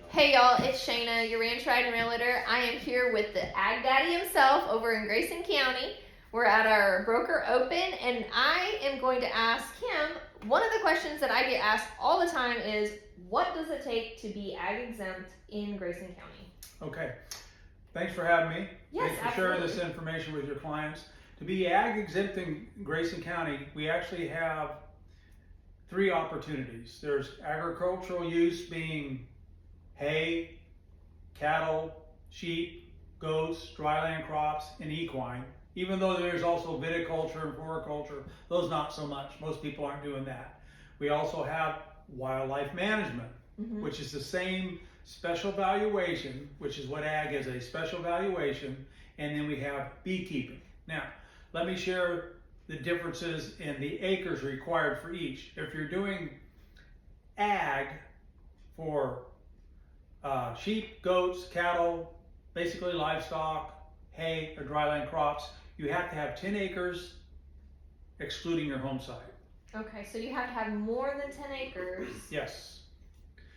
Hey y'all, it's Shayna, your ranch ride and realtor. I am here with the Ag Daddy himself over in Grayson County. We're at our broker open and I am going to ask him, one of the questions that I get asked all the time is, what does it take to be ag exempt in Grayson County? Okay, thanks for having me. Yes, thanks for sharing this information with your clients. To be ag exempt in Grayson County, we actually have 3 opportunities. There's agricultural use being hay, cattle, sheep, goats, dryland crops, and equine. Even though there's also viticulture and floriculture, those not so much. Most people aren't doing that. We also have wildlife management, which is the same special valuation, which is what ag is, a special valuation. And then we have beekeeping. Now, let me share the differences in the acres required for each. If you're doing ag for sheep, goats, cattle, basically livestock, hay, or dryland crops, you have to have 10 acres excluding your home site. Okay, so you have to have more than 10 acres. Yes.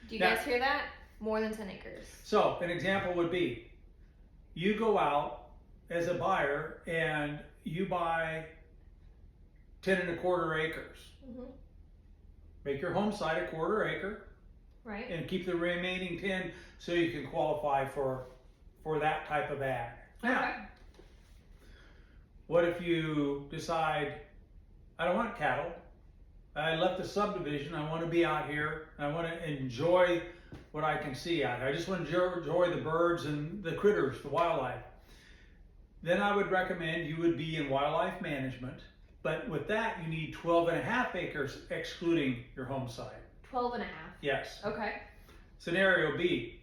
Do you guys hear that? More than 10 acres. So an example would be, you go out as a buyer and you buy 10 1/4 acres. Make your home site a 1/4 acre. Right. And keep the remaining 10 so you can qualify for that type of ag. Now, what if you decide, I don't want cattle, I left the subdivision, I want to be out here, I want to enjoy what I can see out here, I just want to enjoy the birds and the critters, the wildlife. Then I would recommend you would be in wildlife management, but with that you need 12 1/2 acres excluding your home site. 12 1/2. Yes. Okay. Scenario B,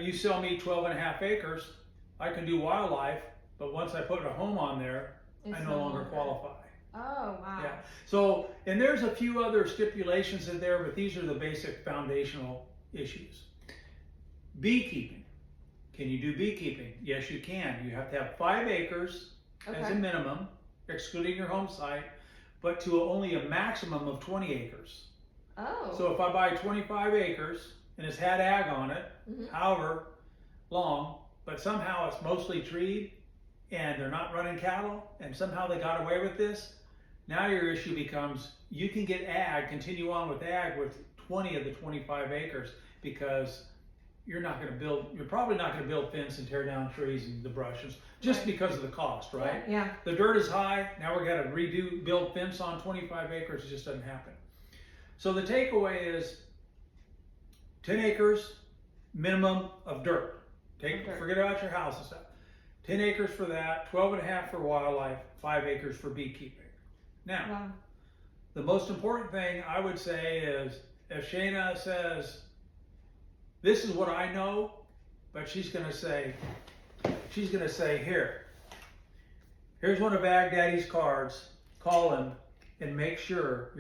you sell me 12 1/2 acres, I can do wildlife, but once I put a home on there, I no longer qualify. Oh, wow. Yeah. So, and there's a few other stipulations in there, but these are the basic foundational issues. Beekeeping. Can you do beekeeping? Yes, you can. You have to have 5 acres as a minimum, excluding your home site, but to only a maximum of 20 acres. Oh. So if I buy 25 acres and it's had ag on it, however long, but somehow it's mostly treed and they're not running cattle and somehow they got away with this, now your issue becomes you can get ag, continue on with ag with 20 of the 25 acres because you're probably not going to build fence and tear down trees and the brushes just because of the cost, right? Yeah. The dirt is high, now we're going to build fence on 25 acres, it just doesn't happen. So the takeaway is 10 acres minimum of dirt. Forget about your house and stuff. 10 acres for that, 12 1/2 for wildlife, 5 acres for beekeeping. Now, the most important thing I would say is if Shayna says, this is what I know, but she's gonna say, here's one of Ag Daddy's cards, call him and make sure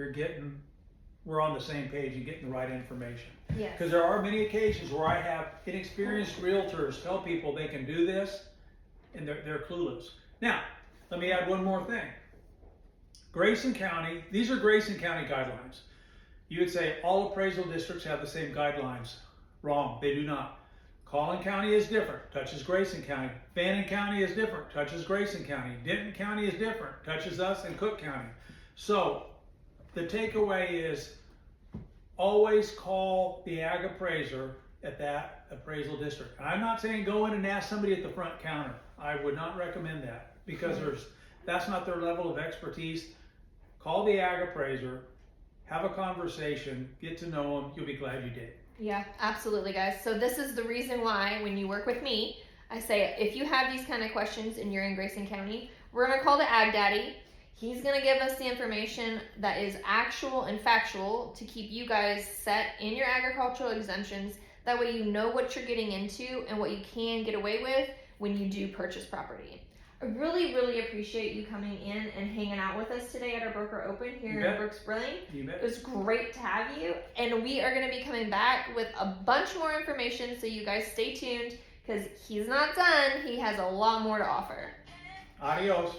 we're on the same page and getting the right information. Yes. Because there are many occasions where I have inexperienced realtors tell people they can do this and they're clueless. Now, let me add one more thing. Grayson County, these are Grayson County guidelines. You would say all appraisal districts have the same guidelines. Wrong, they do not. Collin County is different, touches Grayson County. Fannin County is different, touches Grayson County. Denton County is different, touches us and Cook County. So, the takeaway is always call the ag appraiser at that appraisal district. I'm not saying go in and ask somebody at the front counter. I would not recommend that because that's not their level of expertise. Call the ag appraiser, have a conversation, get to know them. You'll be glad you did. Yeah, absolutely, guys. So this is the reason why when you work with me, I say if you have these kind of questions and you're in Grayson County, we're going to call the Ag Daddy. He's going to give us the information that is actual and factual to keep you guys set in your agricultural exemptions. That way you know what you're getting into and what you can get away with when you do purchase property. I really, really appreciate you coming in and hanging out with us today at our broker open here in Brooks-Brilling. It was great to have you. And we are going to be coming back with a bunch more information, so you guys stay tuned because he's not done. He has a lot more to offer. Adios.